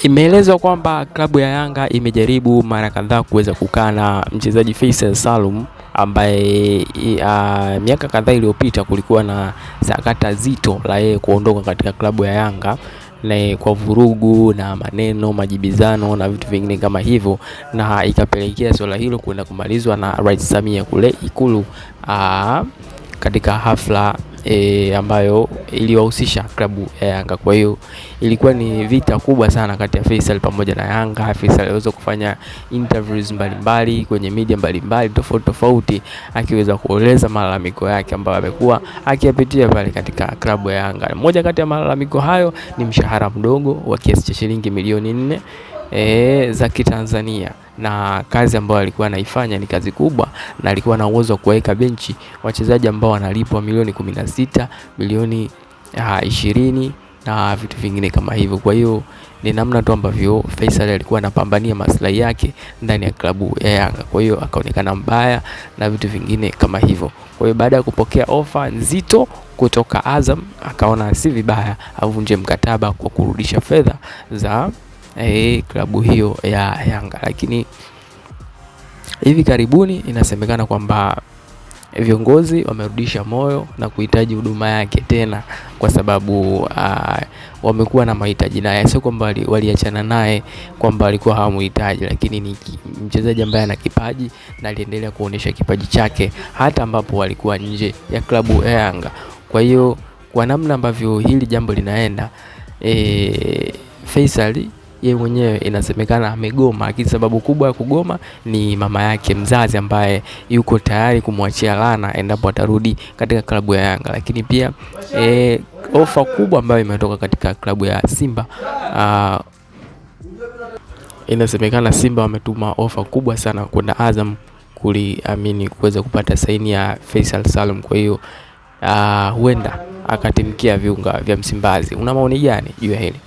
Imeelezwa kwamba klabu ya Yanga imejaribu mara kadhaa kuweza kukaa na mchezaji Faisal Salum ambaye miaka kadhaa iliyopita kulikuwa na sakata zito la yeye kuondoka katika klabu ya Yanga na kwa vurugu na maneno, majibizano na vitu vingine kama hivyo, na ikapelekea swala hilo kwenda kumalizwa na Rais Samia kule Ikulu katika hafla ambayo iliwahusisha klabu ya Yanga. Kwa hiyo ilikuwa ni vita kubwa sana kati ya Faisal pamoja na Yanga. Faisal aliweza kufanya interviews mbalimbali kwenye media mbalimbali tofauti akiweza kueleza malalamiko yake ambayo amekuwa akiyapitia pale katika klabu ya Yanga. Moja kati ya malalamiko hayo ni mshahara mdogo wa kiasi cha shilingi milioni 4 za Kitanzania, na kazi ambayo alikuwa anaifanya ni kazi kubwa, na alikuwa na uwezo wa kuweka benchi wachezaji ambao wanalipwa milioni 16, milioni 20 na vitu vingine kama hivyo. Kwa hiyo ni namna tu ambavyo Faisal alikuwa anapambania maslahi yake ndani ya klabu ya Yanga. Kwa hiyo akaonekana mbaya na vitu vingine kama hivyo. Kwa hiyo baada ya kupokea ofa nzito kutoka Azam, akaona si vibaya avunje mkataba kwa kurudisha fedha za klabu hiyo ya Yanga. Lakini hivi karibuni inasemekana kwamba viongozi wamerudisha moyo na kuhitaji huduma yake tena, kwa sababu wamekuwa na mahitaji naye. Sio kwamba waliachana naye kwamba walikuwa hawamhitaji, lakini ni mchezaji ambaye ana kipaji na aliendelea kuonesha kipaji chake hata ambapo walikuwa nje ya klabu ya Yanga. Kwa hiyo kwa namna ambavyo hili jambo linaenda, Faisal yeye mwenyewe inasemekana amegoma, lakini sababu kubwa ya kugoma ni mama yake mzazi ambaye yuko tayari kumwachia laana endapo atarudi katika klabu ya Yanga. Lakini pia ofa kubwa ambayo imetoka katika klabu ya Simba, inasemekana Simba wametuma ofa kubwa sana kwenda Azam kuliamini kuweza kupata saini ya Faisal Salum. Kwa hiyo huenda akatimkia viunga vya Msimbazi. Una maoni gani juu ya hili?